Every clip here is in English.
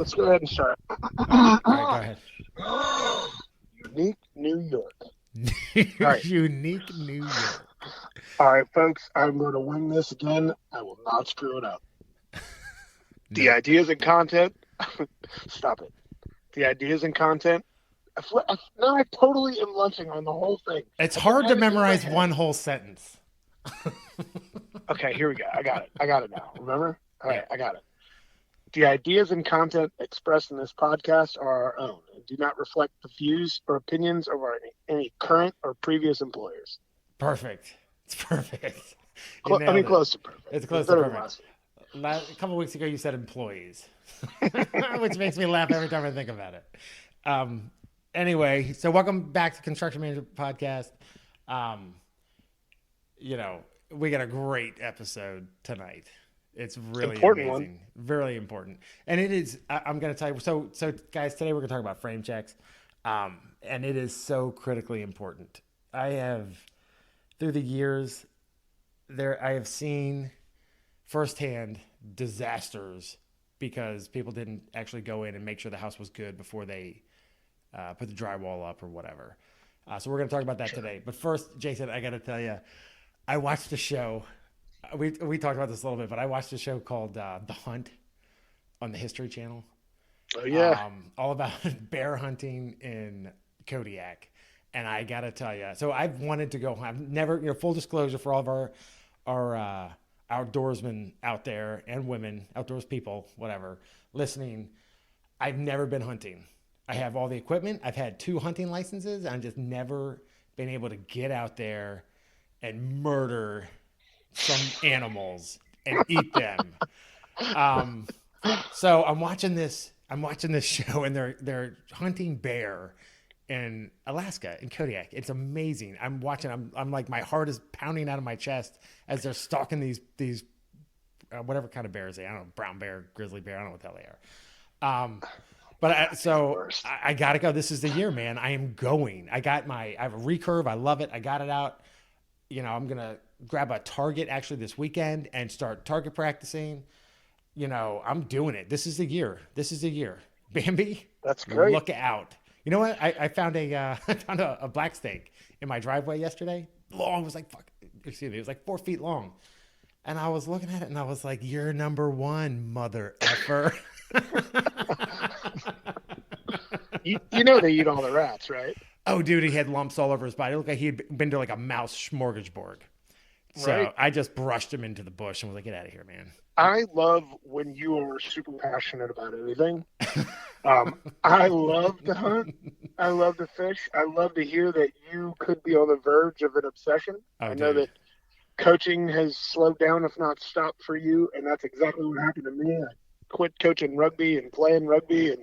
let's go ahead and start. All right, go ahead. Unique New York. All right. Unique New York. All right, folks. I'm going to wing this again. I will not screw it up. The Nope. ideas and content. Stop it. The ideas and content. Now I totally am lunching on the whole thing. It's I don't hard to have it in my memorize head. one whole sentence. Okay, here we go. I got it. I got it now. Remember? All Yeah. right, I got it. The ideas and content expressed in this podcast are our own and do not reflect the views or opinions of any current or previous employers. Perfect. It's perfect. You I mean, nailed it. close to perfect. It's close to better than perfect. last A couple weeks ago, you said employees, which makes me laugh every time I think about it. Anyway, so welcome back to Construction Manager Podcast. We got a great episode tonight. It's really Important amazing, really important, and it is. I'm going to tell you. So guys, today we're going to talk about frame checks, and it is so critically important. I have, through the years, I have seen firsthand disasters because people didn't actually go in and make sure the house was good before they put the drywall up or whatever. So we're going to talk about that today. But first, Jason, I got to tell you, I watched a show. We talked about this a little bit, but I watched a show called The Hunt on the History Channel. Oh, yeah. All about bear hunting in Kodiak. And I got to tell you, so I've wanted to go. I've never, full disclosure for all of our outdoorsmen out there and women, outdoors people, whatever, listening. I've never been hunting. I have all the equipment. I've had 2 hunting licenses. I've just never been able to get out there and murder some animals and eat them. So I'm watching this show, and they're hunting bear in Alaska, in Kodiak. It's amazing. I'm watching. I'm like, my heart is pounding out of my chest as they're stalking these whatever kind of bears they are. I don't know, brown bear, grizzly bear. I don't know what the hell they are. I gotta go. This is the year, man. I am going. I have a recurve. I love it. I got it out. I'm gonna grab a target actually this weekend and start target practicing. I'm doing it. This is the year. Bambi, That's great. look out. You know what? I found a black snake in my driveway yesterday. Long, it was like it was like 4 feet long. And I was looking at it and I was like, "You're number one, mother effer." You know they eat all the rats, right? Oh, dude, he had lumps all over his body. It looked like he'd been to like a mouse smorgasbord. So Right. I just brushed him into the bush and was like, "Get out of here, man." I love when you are super passionate about anything. I love to hunt. I love to fish. I love to hear that you could be on the verge of an obsession. Oh, I know dude. that coaching has slowed down, if not stopped, for you, and that's exactly what happened to me. I quit coaching rugby and playing rugby, and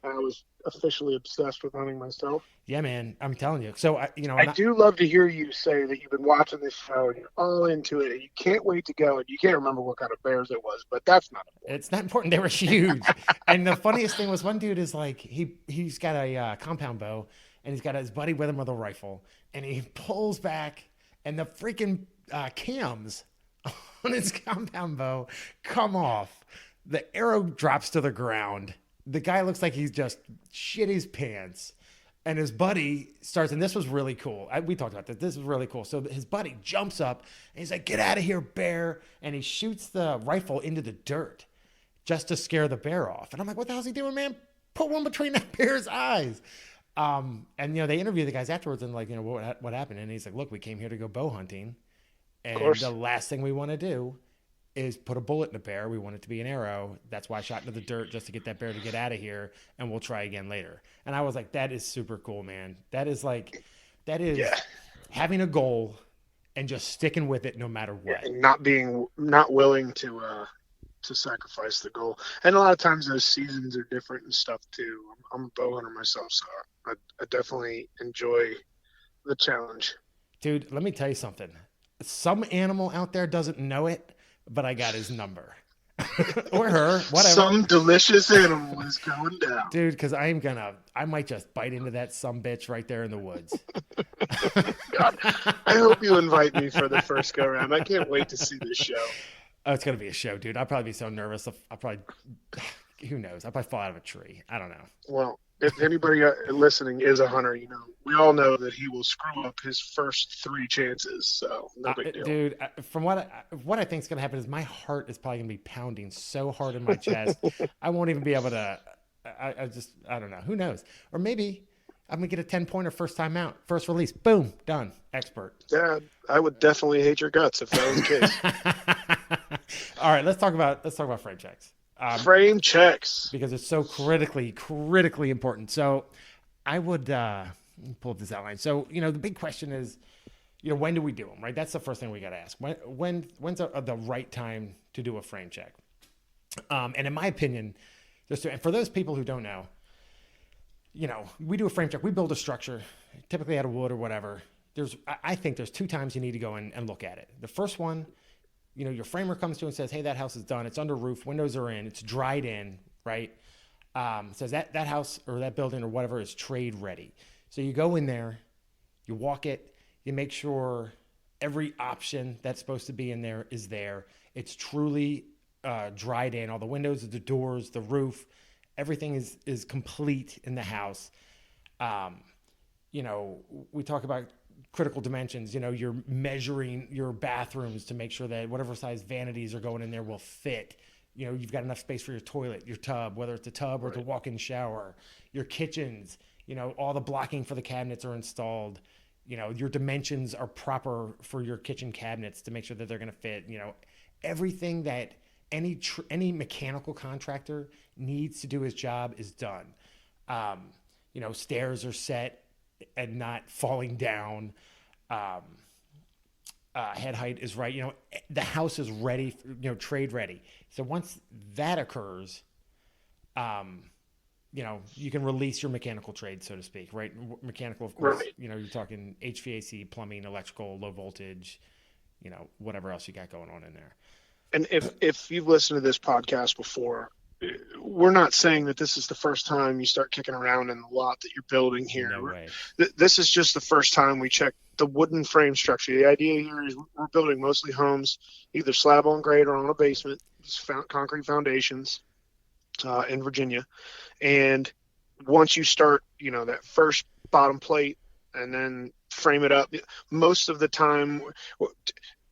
I was officially obsessed with hunting myself. Yeah, man, I'm telling you. So I do love to hear you say that you've been watching this show and you're all into it, and you can't wait to go, and you can't remember what kind of bears it was, but that's not important. it's not important. They were huge. And the funniest thing was, one dude is like, he's got a compound bow, and he's got his buddy with him with a rifle, and he pulls back, and the freaking cams on his compound bow come off. The arrow drops to the ground. The guy looks like he's just shit his pants. And his buddy starts, and this was really cool. We talked about this. This was really cool. So his buddy jumps up, and he's like, "Get out of here, bear." And he shoots the rifle into the dirt just to scare the bear off. And I'm like, "What the hell's he doing, man? Put one between that bear's eyes." And, they interview the guys afterwards and like, what happened? And he's like, "Look, we came here to go bow hunting. And the last thing we want to do is put a bullet in a bear. We want it to be an arrow. That's why I shot into the dirt, just to get that bear to get out of here, and we'll try again later." And I was like, that is super cool, man. That is having a goal and just sticking with it no matter what. Yeah, and not willing to sacrifice the goal. And a lot of times those seasons are different and stuff too. I'm a bow hunter myself, so I definitely enjoy the challenge. Dude, let me tell you something. Some animal out there doesn't know it, but I got his number. Or her, whatever. Some delicious animal is going down. Dude, because I might just bite into that sumbitch right there in the woods. God, I hope you invite me for the first go round. I can't wait to see this show. Oh, it's going to be a show, dude. I'll probably be so nervous. I'll probably who knows? I probably fall out of a tree. I don't know. Well, if anybody listening is a hunter, we all know that he will screw up his first three chances. So no big deal. Dude, from what I think is going to happen is my heart is probably going to be pounding so hard in my chest, I won't even be able to. I don't know. Who knows? Or maybe I'm going to get a 10-pointer first time out, first release. Boom, done. Expert. Yeah, I would definitely hate your guts if that was the case. All right, let's talk about frame checks. Frame checks. Because it's so critically important. So I would pull up this outline. So the big question is, when do we do them? Right, that's the first thing we got to ask. When's the right time to do a frame check? And in my opinion, and for those people who don't know, we do a frame check. We build a structure, typically out of wood or whatever. I think there's two times you need to go in and look at it. The first one, your framer comes to and says, hey, that house is done. It's under roof. Windows are in. It's dried in, right? Says that house or that building or whatever is trade ready. So you go in there, you walk it, you make sure every option that's supposed to be in there is there. It's truly dried in. All the windows, the doors, the roof, everything is complete in the house. We talk about critical dimensions. You're measuring your bathrooms to make sure that whatever size vanities are going in there will fit. You've got enough space for your toilet, your tub, whether it's a tub or it's a walk-in shower, your kitchens, all the blocking for the cabinets are installed. Your dimensions are proper for your kitchen cabinets to make sure that they're going to fit. Everything that any mechanical contractor needs to do his job is done. Stairs are set and not falling down. Head height is right. The house is ready, trade ready. So once that occurs, you can release your mechanical trade, so to speak, right? Mechanical, of course, Right. You're talking HVAC, plumbing, electrical, low voltage, whatever else you got going on in there. And if you've listened to this podcast before, we're not saying that this is the first time you start kicking around in the lot that you're building here. No way. This is just the first time we check the wooden frame structure. The idea here is we're building mostly homes, either slab on grade or on a basement, concrete foundations in Virginia. And once you start, that first bottom plate and then frame it up, most of the time,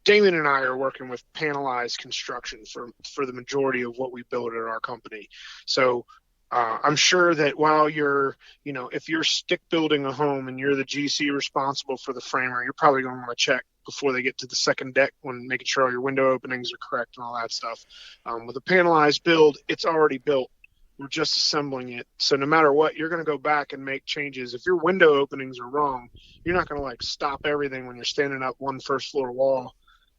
Damien and I are working with panelized construction for the majority of what we build at our company. So I'm sure that while if you're stick building a home and you're the GC responsible for the framer, you're probably going to want to check before they get to the second deck when making sure all your window openings are correct and all that stuff. With a panelized build, it's already built. We're just assembling it. So no matter what, you're going to go back and make changes. If your window openings are wrong, you're not going to stop everything when you're standing up one first floor wall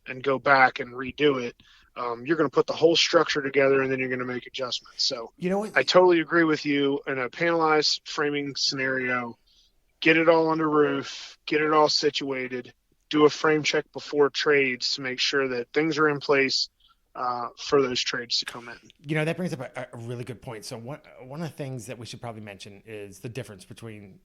and go back and redo it. You're going to put the whole structure together and then you're going to make adjustments. So what? I totally agree with you. In a panelized framing scenario, get it all under roof, get it all situated, do a frame check before trades to make sure that things are in place for those trades to come in. That brings up a really good point. So one of the things that we should probably mention is the difference between,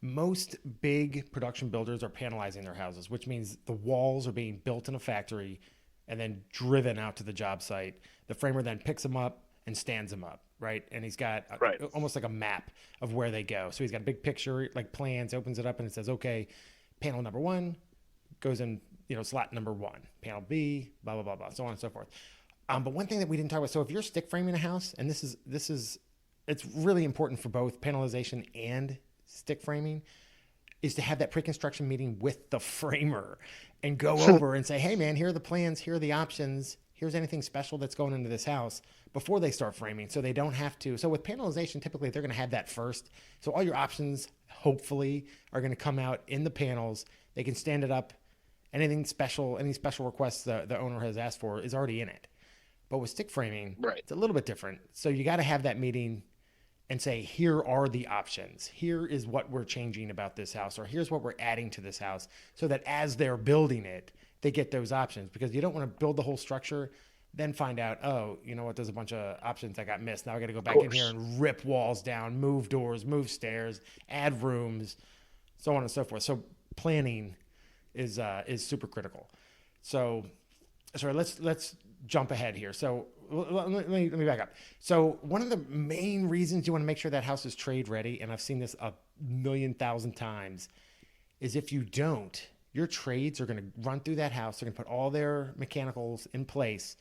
most big production builders are panelizing their houses, which means the walls are being built in a factory and then driven out to the job site. The framer then picks them up and stands them up, right? And he's got almost like a map of where they go. So he's got a big picture, like plans, opens it up and it says, okay, panel number 1 goes in, slot number 1, panel B, blah, blah, blah, blah, so on and so forth. But one thing that we didn't talk about, so if you're stick framing a house, and it's really important for both panelization and stick framing, is to have that pre-construction meeting with the framer and go over and say, hey man, here are the plans, here are the options, here's anything special that's going into this house before they start framing, so they don't have to. So with panelization, typically they're going to have that first. So all your options, hopefully, are going to come out in the panels. They can stand it up. Anything special, any special requests the owner has asked for is already in it. But with stick framing, It's a little bit different. So you got to have that meeting and say, here are the options. Here is what we're changing about this house, or here's what we're adding to this house, so that as they're building it, they get those options. Because you don't want to build the whole structure, then find out, oh, you know what, there's a bunch of options that got missed. Now I got to go back in here and rip walls down, move doors, move stairs, add rooms, so on and so forth. So planning is super critical. So, sorry, let's jump ahead here. So let me back up. So one of the main reasons you want to make sure that house is trade ready, and I've seen this a million thousand times, is if you don't, your trades are going to run through that house. They're going to put all their mechanicals in place.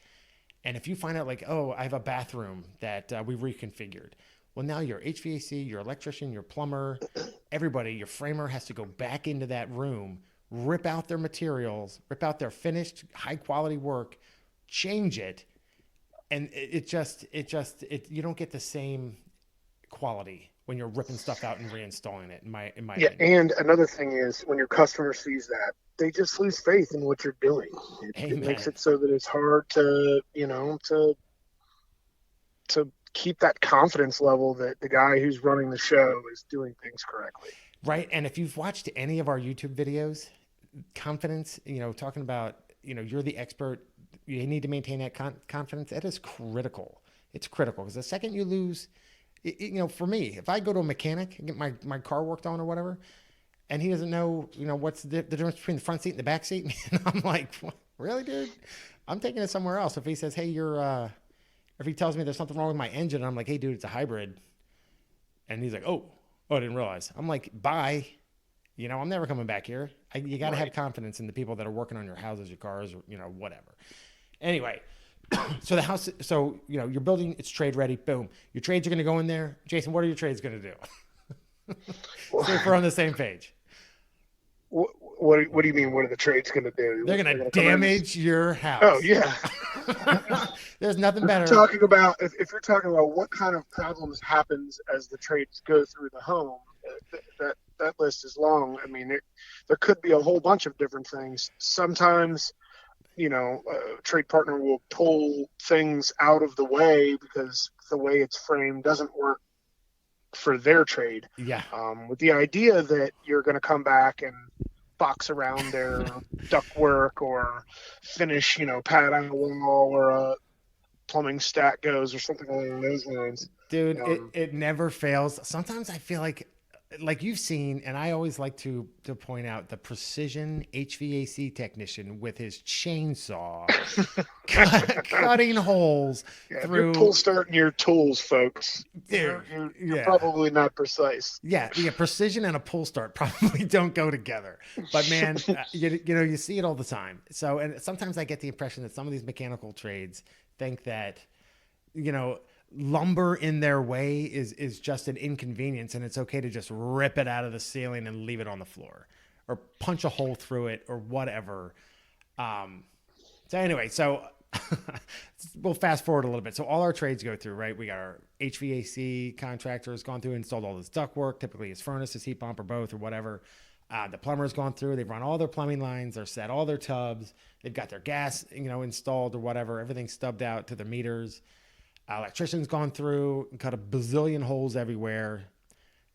And if you find out, like, oh, I have a bathroom that we reconfigured. Well, now your HVAC, your electrician, your plumber, everybody, your framer has to go back into that room, rip out their materials, rip out their finished high quality work, change it. And you don't get the same quality when you're ripping stuff out and reinstalling it, in my Yeah, opinion. and another thing is when your customer sees that, they just lose faith in what you're doing. It makes Amen. it so that it's hard to, to keep that confidence level that the guy who's running the show is doing things correctly. Right. And if you've watched any of our YouTube videos, confidence, talking about, you're the expert, you need to maintain that confidence. That is critical. It's critical because the second you lose, for me, if I go to a mechanic and get my car worked on or whatever, and he doesn't know, what's the difference between the front seat and the back seat, and I'm like, what? Really, dude? I'm taking it somewhere else. If he says, hey, if he tells me there's something wrong with my engine, I'm like, hey, dude, it's a hybrid. And he's like, oh, I didn't realize. I'm like, bye. I'm never coming back here. You got to have Right. confidence in the people that are working on your houses, your cars, or, whatever. Anyway, so the house, your building, it's trade ready. Boom. Your trades are going to go in there. Jason, what are your trades going to do? See if we're on the same page. What do you mean? What are the trades going to do? They're They're going to going to come in. damage your Oh house. yeah. There's nothing If you're better. talking about if you're talking about what kind of problems happens as the trades go through the home, that list is long. I mean, there could be a whole bunch of different things. Sometimes, a trade partner will pull things out of the way because the way it's framed doesn't work for their trade. Yeah. With the idea that you're going to come back and box around their ductwork or finish, pad on a wall or a plumbing stat goes or something along those lines. Dude, it, Um, it never fails. Sometimes I feel like you've seen, and I always like to point out the precision HVAC technician with his chainsaw cutting holes yeah, if you're through. pull starting your tools, folks, Dude, you're yeah. probably not precise. Yeah, precision and a pull start probably don't go together. But man, you see it all the time. So, and sometimes I get the impression that some of these mechanical trades think that, you know, lumber in their way is just an inconvenience, and it's okay to just rip it out of the ceiling and leave it on the floor, or punch a hole through it, or whatever. Um, so anyway, we'll fast forward a little bit. So all our trades go through, right? We got our HVAC contractors gone through, installed all this duct work. Typically, it's furnaces, heat pump, or both, or whatever. The plumber's gone through. They've run all their plumbing lines. They're set all their tubs. They've got their gas, installed or whatever. Everything's stubbed out to the meters. Electrician's gone through and cut a bazillion holes everywhere.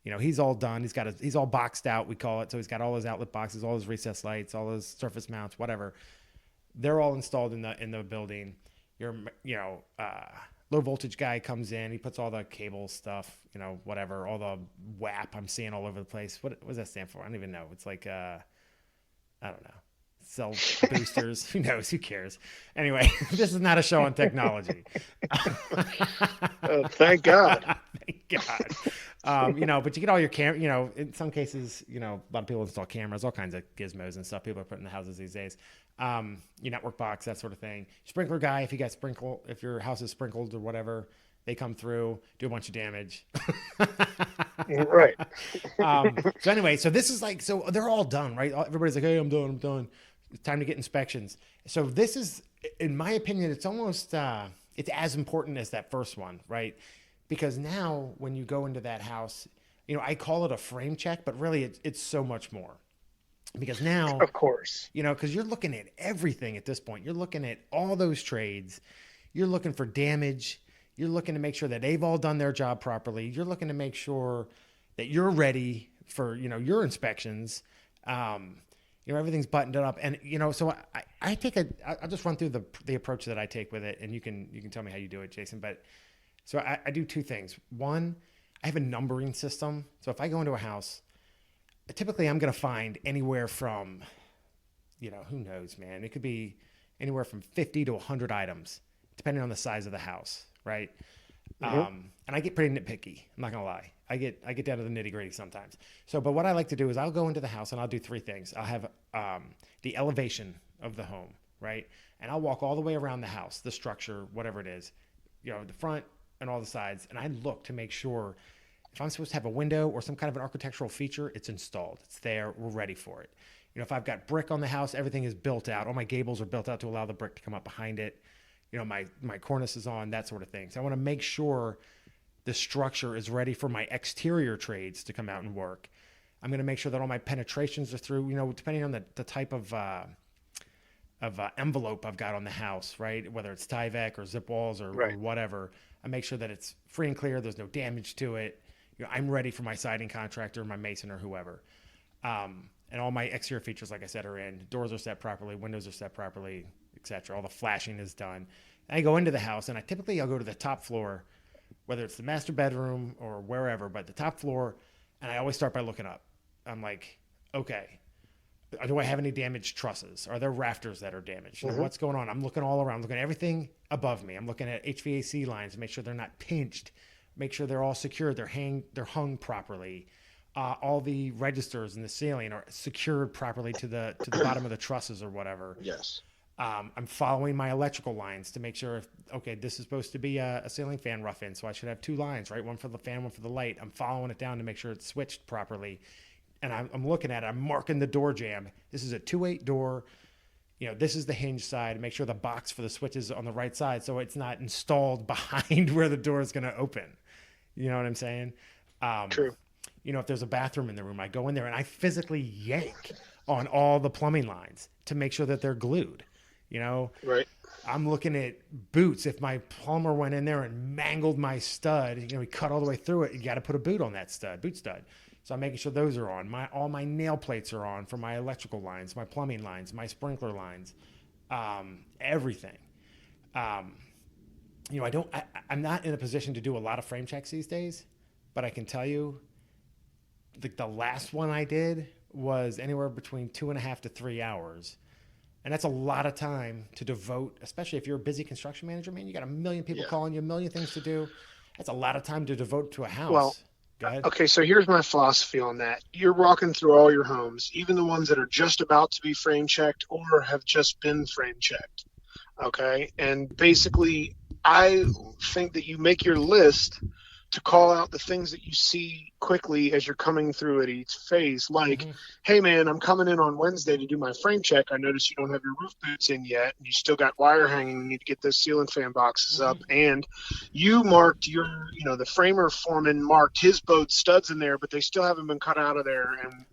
He's all done. He's all boxed out, we call it. So he's got all his outlet boxes, all his recessed lights, all his surface mounts, whatever. They're all installed in the building. Your low voltage guy comes in. He puts all the cable stuff, whatever, all the WAP I'm seeing all over the place. What does that stand for? I don't even know. It's like I don't know. Cell boosters. Who knows? Who cares? Anyway, this is not a show on technology. Thank God. Thank God. But you get all your in some cases, a lot of people install cameras, all kinds of gizmos and stuff people are putting in the houses these days. Your network box, that sort of thing. Sprinkler guy, if your house is sprinkled or whatever, they come through, do a bunch of damage. Right. So anyway, so this is so they're all done, right? Everybody's like, hey, I'm done. It's time to get inspections. So this is, in my opinion, it's almost, it's as important as that first one, right? Because now when you go into that house, I call it a frame check, but really it's so much more. Because now, Of course. because you're looking at everything at this point. You're looking at all those trades. You're looking for damage. You're looking to make sure that they've all done their job properly. You're looking to make sure that you're ready for, your inspections. Everything's buttoned up. And, so I'll just run through the approach that I take with it. And you can tell me how you do it, Jason. But so I do two things. One, I have a numbering system. So if I go into a house, typically I'm going to find anywhere from, who knows, man, it could be anywhere from 50 to 100 items depending on the size of the house, right? Hmm. And I get pretty nitpicky. I'm not gonna lie. I get down to the nitty gritty sometimes. So, but what I like to do is I'll go into the house and I'll do three things. I'll have the elevation of the home, right? And I'll walk all the way around the house, the structure, whatever it is, the front and all the sides, and I look to make sure if I'm supposed to have a window or some kind of an architectural feature, it's installed. It's there. We're ready for it. If I've got brick on the house, everything is built out. All my gables are built out to allow the brick to come up behind it. My cornice is on, that sort of thing. So I want to make sure the structure is ready for my exterior trades to come out and work. I'm going to make sure that all my penetrations are through, depending on the type of envelope I've got on the house, right? Whether it's Tyvek or zip walls or Right. whatever. I make sure that it's free and clear. There's no damage to it. I'm ready for my siding contractor, my mason, or whoever. And all my exterior features, like I said, are in. Doors are set properly, windows are set properly, etc. All the flashing is done. And I go into the house, and I'll go to the top floor, whether it's the master bedroom or wherever, but the top floor, and I always start by looking up. I'm like, okay, do I have any damaged trusses? Are there rafters that are damaged? Hmm. What's going on? I'm looking all around, looking at everything above me. I'm looking at HVAC lines to make sure they're not pinched, make sure they're all secured, they're hung properly. All the registers in the ceiling are secured properly to the bottom of the trusses or whatever. Yes. I'm following my electrical lines to make sure, okay, this is supposed to be a ceiling fan rough in, so I should have two lines, right? One for the fan, one for the light. I'm following it down to make sure it's switched properly. And I'm looking at it. I'm marking the door jamb. This is a 2/8 door. This is the hinge side. Make sure the box for the switch is on the right side so it's not installed behind where the door is going to open. You know what I'm saying? Um, True. if there's a bathroom in the room, I go in there and I physically yank on all the plumbing lines to make sure that they're glued. Right. I'm looking at boots. If my plumber went in there and mangled my stud, he cut all the way through it. You got to put a boot on that boot stud. So I'm making sure those are on. All my nail plates are on for my electrical lines, my plumbing lines, my sprinkler lines, everything. I'm not in a position to do a lot of frame checks these days, but I can tell you, the last one I did was anywhere between 2.5 to 3 hours. And that's a lot of time to devote, especially if you're a busy construction manager, man. You got a million people Yeah. calling you, a million things to do. That's a lot of time to devote to a Well, house. Go ahead. okay, so here's my philosophy on that. You're walking through all your homes, even the ones that are just about to be frame checked or have just been frame checked. Okay. And basically, I think that you make your list to call out the things that you see quickly as you're coming through at each phase. Like, Mm-hmm. hey, man, I'm coming in on Wednesday to do my frame check. I noticed you don't have your roof boots in yet, and you still got wire hanging. You need to get those ceiling fan boxes Mm-hmm. up. And you marked the framer foreman marked his boat studs in there, but they still haven't been cut out of there. And,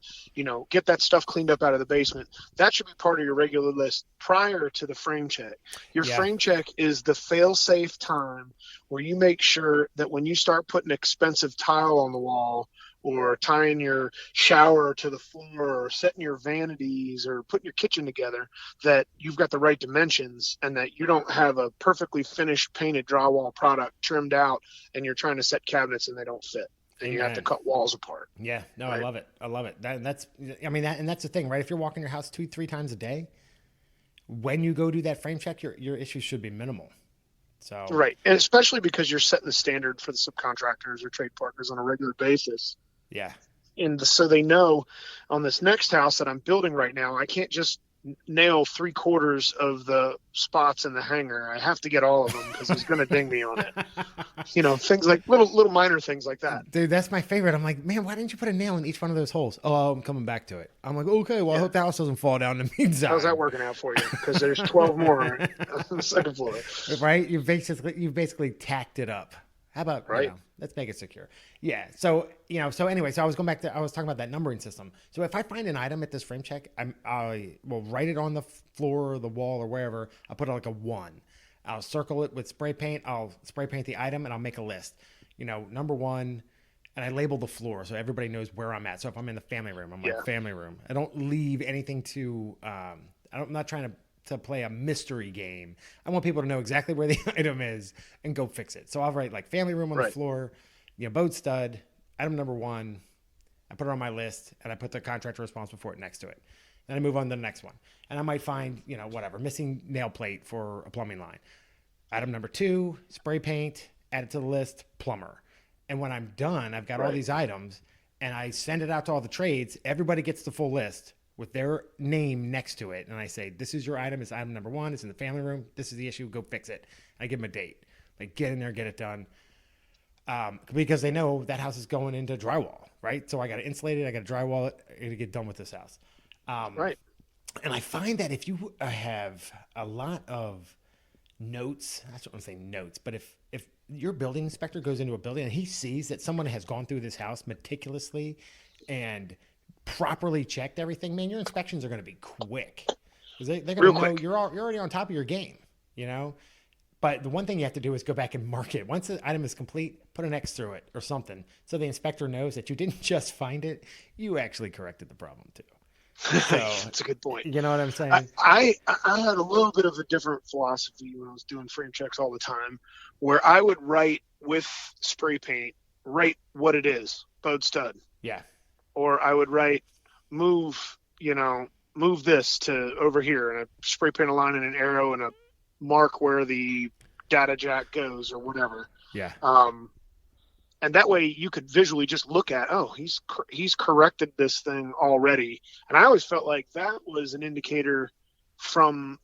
get that stuff cleaned up out of the basement. That should be part of your regular list prior to the frame check. Your Yeah. frame check is the fail-safe time where you make sure that when you start putting expensive tile on the wall or tying your shower to the floor or setting your vanities or putting your kitchen together, that you've got the right dimensions and that you don't have a perfectly finished painted drywall product trimmed out and you're trying to set cabinets and they don't fit. And you have to Amen. cut walls apart. Yeah. No, I Right. love it. I love it. And that's the thing, right? If you're walking your house 2-3 times a day, when you go do that frame check, your issues should be minimal. So, Right. And especially because you're setting the standard for the subcontractors or trade partners on a regular basis. yeah. And so they know on this next house that I'm building right now, I can't just nail 3/4 of the spots in the hanger. I have to get all of them because he's going to ding me on it. Things like little minor things like that. Dude, that's my favorite. I'm like, man, why didn't you put a nail in each one of those holes? Oh, I'm coming back to it. I'm like, okay, well, I Yeah. hope the house doesn't fall down in the meantime. How's that working out for you? Because there's 12 more on the second floor. Right? You've basically tacked it up. How about Right. let's make it secure. Yeah. So anyway, so I was talking about that numbering system. So if I find an item at this frame check, I will write it on the floor or the wall or wherever. I'll put like a 1. I'll circle it with spray paint. I'll spray paint the item and I'll make a list. Number 1, and I label the floor so everybody knows where I'm at. So if I'm in the family room, I'm like family room. I don't leave anything to. I'm not trying to play a mystery game. I want people to know exactly where the item is and go fix it. So I'll write like family room on the floor, boat stud, item number 1. I put it on my list and I put the contractor responsible for it next to it. Then I move on to the next one. And I might find, missing nail plate for a plumbing line. Item number 2, spray paint, add it to the list, plumber. And when I'm done, I've got all Right. these items and I send it out to all the trades. Everybody gets the full list with their name next to it. And I say, this is your item. It's item number 1. It's in the family room. This is the issue. Go fix it. I give them a date. Like, get in there, get it done. Because they know that house is going into drywall, right? So I got to insulate it. I got to drywall it. I got to get done with this house. Right. And I find that if you have a lot of notes, I don't want to say notes, but if your building inspector goes into a building and he sees that someone has gone through this house meticulously and properly checked everything, man, your inspections are going to be quick because they're going Real to know quick. you're already on top of your game, you know. But the one thing you have to do is go back and mark it. Once the item is complete, put an X through it or something, so the inspector knows that you didn't just find it, you actually corrected the problem too. So, That's a good point. you know what I'm I, saying? I I had a little bit of a different philosophy when I was doing frame checks all the time, where I would write with spray paint, write what it is, bowed stud, Yeah. or I would write move, move this to over here, and a spray paint a line and an arrow and a mark where the data jack goes or whatever. Yeah. Um, and that way you could visually just look at, oh, he's corrected this thing already. And I always felt like that was an indicator from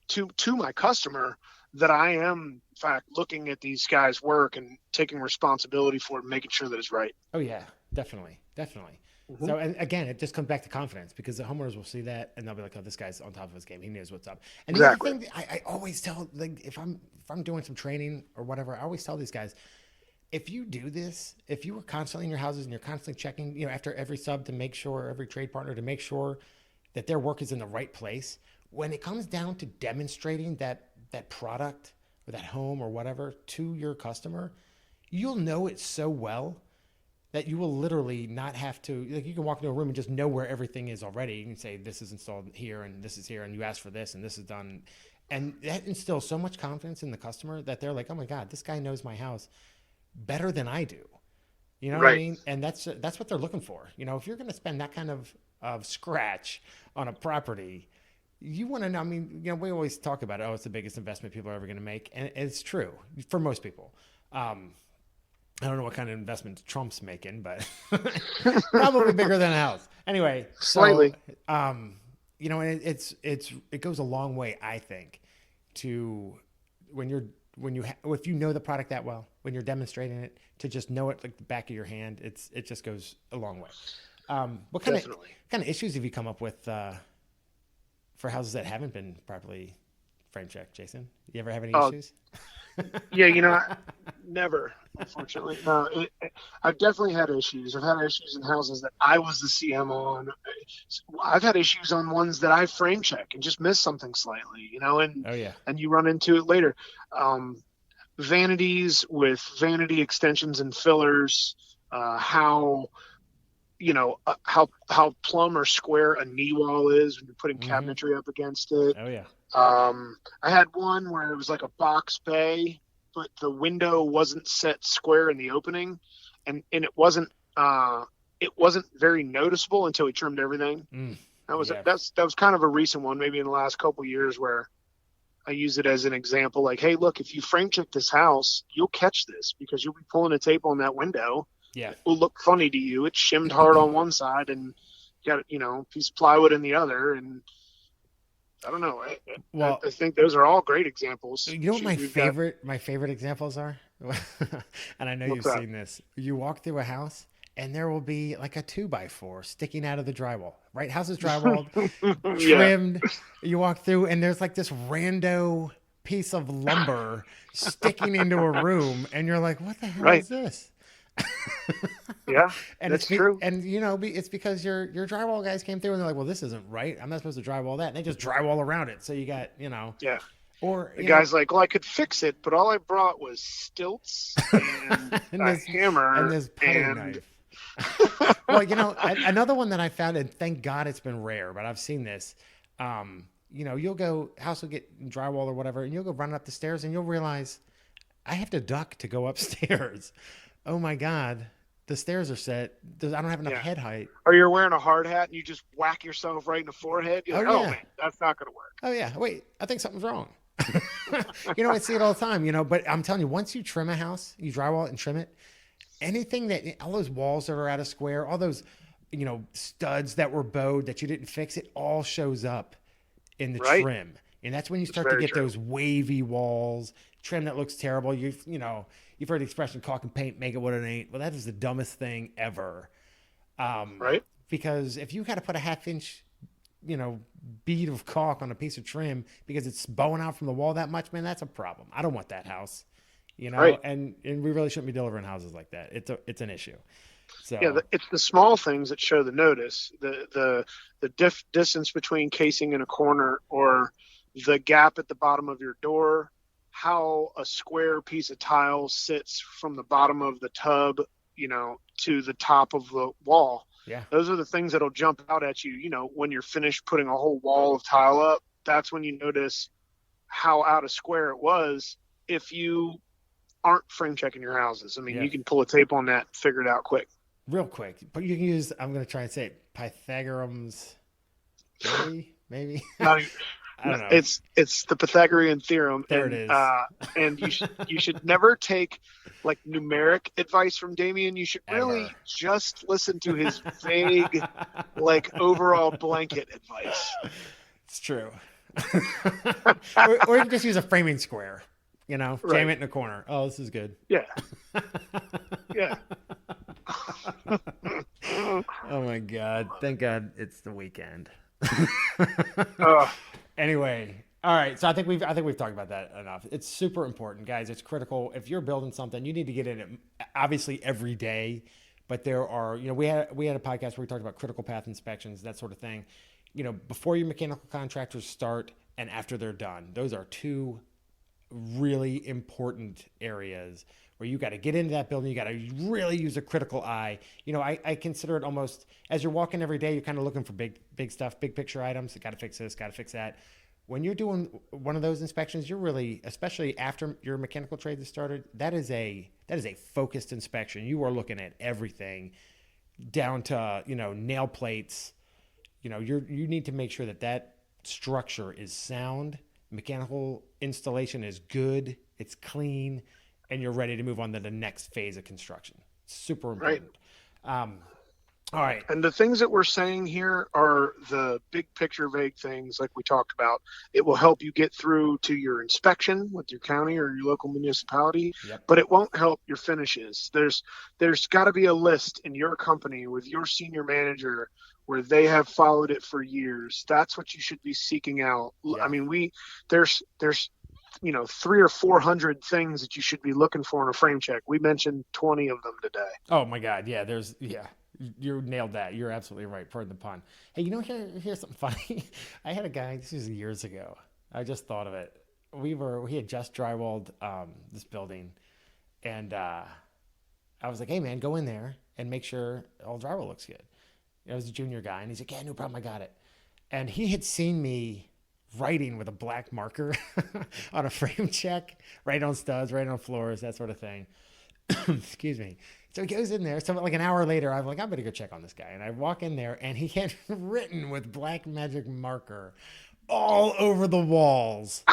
to my customer that I am in fact looking at these guys work and taking responsibility for it and making sure that it's right. Oh yeah, definitely, definitely. Mm-hmm. So and again, it just comes back to confidence because the homeowners will see that and they'll be like, "Oh, this guy's on top of his game. He knows what's up." And the other Exactly. thing that I always tell, like, if I'm doing some training or whatever, I always tell these guys, if you do this, if you are constantly in your houses and you're constantly checking, after every sub to make sure, every trade partner to make sure that their work is in the right place, when it comes down to demonstrating that product or that home or whatever to your customer, you'll know it so well that you will literally not have to, like, you can walk into a room and just know where everything is already. You can say this is installed here and this is here and you asked for this and this is done, and that instills so much confidence in the customer that they're like, oh my god, this guy knows my house better than I do. You know what I Right. mean? And that's what they're looking for. If you're going to spend that kind of scratch on a property, you want to know. I mean, we always talk about it. Oh, it's the biggest investment people are ever going to make, and it's true for most people. I don't know what kind of investment Trump's making, but probably bigger than a house. Anyway, so Slightly. and it goes a long way, I think, to when you're if you know the product that well, when you're demonstrating it, to just know it like the back of your hand, it just goes a long way. What Definitely. kind of issues have you come up with for houses that haven't been properly frame checked, Jason? You ever have any Oh, issues? yeah, never, unfortunately. No, I've definitely had issues. I've had issues in houses that I was the CM on. I've had issues on ones that I frame check and just miss something slightly, and Oh yeah. you run into it later. Vanities with vanity extensions and fillers. How plumb or square a knee wall is when you're putting Mm-hmm. cabinetry up against it. Oh yeah. I had one where it was like a box bay, but the window wasn't set square in the opening, and it wasn't very noticeable until we trimmed everything. Mm, yeah. That was kind of a recent one, maybe in the last couple of years, where I use it as an example. Like, hey, look, if you frame check this house, you'll catch this because you'll be pulling a tape on that window. Yeah. It will look funny to you. It's shimmed hard on one side, and you got a piece of plywood in the other, and I don't know. Well, I think those are all great examples. you know what Shoot, my we've got favorite examples are? And I know what's you've that? seen this. You walk through a house and there will be like a 2x4 sticking out of the drywall. Right? House is drywalled, Yeah, trimmed. You walk through and there's like this rando piece of lumber sticking into a room, and you're like, "What the hell right. is this?" Yeah, And that's true. it's because your drywall guys came through and they're like, well, this isn't right. I'm not supposed to drywall that. And they just drywall around it. So you got, Yeah, or the guy's like, well, I could fix it, but all I brought was stilts and and a and hammer this putting and knife. Well, another one that I found, and thank God it's been rare, but I've seen this. You'll go, house will get drywall or whatever, and you'll go running up the stairs and you'll realize I have to duck to go upstairs. Oh my God. The stairs are set. I don't have enough yeah. head height. Or you're wearing a hard hat and you just whack yourself right in the forehead. You're Oh like, oh yeah. man, that's not gonna work. Oh yeah. Wait, I think something's wrong. You know, I see it all the time, you know, but I'm telling you, once you trim a house, you drywall it and trim it, anything that, all those walls that are out of square, all those, you know, studs that were bowed that you didn't fix, it all shows up in the Right? trim. And that's when you It's start to very get true. those wavy walls, trim that looks terrible. You know, you've heard the expression caulk and paint, make it what it ain't. Well, that is the dumbest thing ever. Right? Because if you got to put a half inch, you know, bead of caulk on a piece of trim because it's bowing out from the wall that much, man, that's a problem. I don't want that house, you know, Right. and we really shouldn't be delivering houses like that. It's an issue. Yeah, So it's the small things that show the notice. The distance between casing in a corner, or the gap at the bottom of your door, how a square piece of tile sits from the bottom of the tub, to the top of the wall. yeah, Those are the things that'll jump out at you, when you're finished putting a whole wall of tile up. That's when you notice how out of square it was. If you aren't frame checking your houses, I mean, yeah, you can pull a tape on that, figure it out quick. real quick. But you can use. I'm going to try and say it. Pythagorean's theory, maybe. Not I don't know. it's the Pythagorean theorem, There it is. and you should never take like numeric advice from Damien. You should Ever. really just listen to his vague, like, overall blanket advice. It's true. Or you can just use a framing square. You know, jam Right? it in a corner. Oh, this is good. Yeah. Yeah. Oh my God. Thank God it's the weekend. uh, Anyway, all right. So I think we've talked about that enough. It's super important, guys. It's critical. If you're building something, you need to get in it obviously every day. But there are, you know, we had a podcast where we talked about critical path inspections, that sort of thing. You know, before your mechanical contractors start and after they're done. Those are two really important areas where you got to get into that building. You got to really use a critical eye. You know, I consider it almost as you're walking every day, you're kind of looking for big stuff, big picture items. Got to fix this, got to fix that. When you're doing one of those inspections, you're really, especially after your mechanical trade has started, that is a focused inspection. You are looking at everything down to, you know, nail plates. You know, you need to make sure that that structure is sound, mechanical installation is good, it's clean, and you're ready to move on to the next phase of construction. Super right. important. Um, all right. And the things that we're saying here are the big picture, vague things like we talked about. It will help you get through to your inspection with your county or your local municipality, Yep. but it won't help your finishes. There's got to be a list in your company with your senior manager where they have followed it for years. That's what you should be seeking out. I Yeah. mean, there's 300 or 400 things that you should be looking for in a frame check. We mentioned 20 of them today. Oh my God. Yeah. You nailed that. You're absolutely right. Pardon the pun. Hey, you know, here's something funny. I had a guy. This was years ago. I just thought of it. We had just drywalled this building, and I was like, "Hey, man, go in there and make sure all drywall looks good." I was a junior guy, and he's like, "Yeah, no problem. I got it." And he had seen me writing with a black marker on a frame check, right on studs, right on floors, that sort of thing. Excuse me. So he goes in there. So like an hour later, I'm like, I'm gonna go check on this guy. And I walk in there, and he had written with black magic marker all over the walls.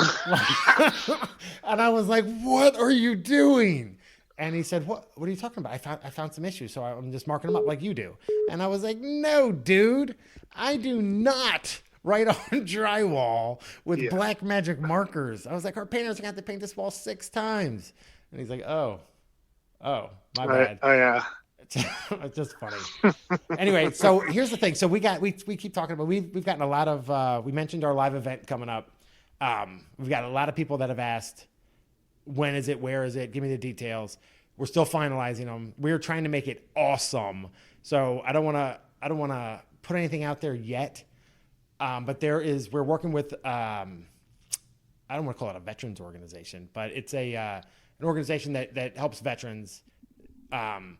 And I was like, "What are you doing?" And he said, What are you talking about? I found some issues, so I'm just marking them up like you do." And I was like, "No, dude, I do not write on drywall with Yeah. black magic markers." I was like, "Our painters are gonna have to paint this wall 6 times." And he's like, "Oh, my bad." I It's just funny. Anyway, so here's the thing. So we keep talking about we've gotten a lot of we mentioned our live event coming up. We've got a lot of people that have asked, when is it, where is it, give me the details. We're still finalizing them. We're trying to make it awesome. So I don't want to put anything out there yet. But we're working with I don't want to call it a veterans organization, but it's an organization that helps veterans. Um,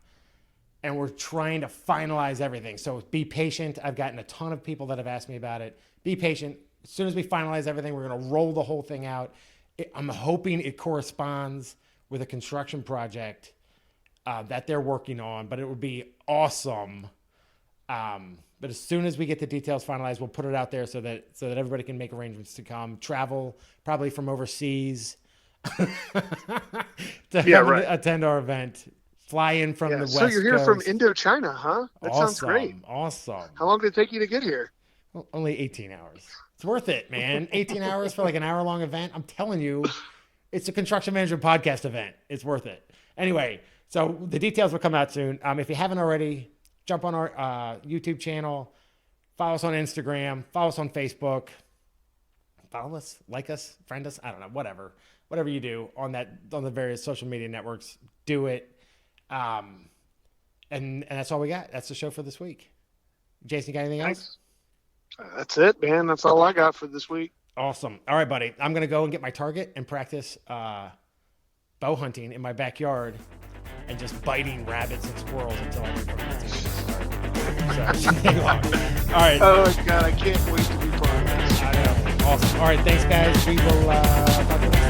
and we're trying to finalize everything. So be patient. I've gotten a ton of people that have asked me about it. Be patient. As soon as we finalize everything, we're going to roll the whole thing out. I'm hoping it corresponds with a construction project that they're working on, but it would be awesome But as soon as we get the details finalized, we'll put it out there so that everybody can make arrangements to come. Travel probably from overseas to attend our event. Fly in from the West Coast. So you're here from Indochina, huh? That sounds great. Awesome. How long did it take you to get here? Well, only 18 hours. It's worth it, man. 18 hours for like an hour-long event. I'm telling you, it's a construction management podcast event. It's worth it. Anyway, so the details will come out soon. If you haven't already, jump on our YouTube channel, follow us on Instagram, follow us on Facebook, follow us, like us, friend us. I don't know, whatever you do on the various social media networks, do it. And that's all we got. That's the show for this week. Jason, you got anything else? That's it, man. That's all I got for this week. Awesome. All right, buddy. I'm gonna go and get my target and practice bow hunting in my backyard. And just biting rabbits and squirrels until I can put it All right. Oh my God, I can't wait to be part of this. I know. Awesome. All right, thanks guys. We will talk to you later.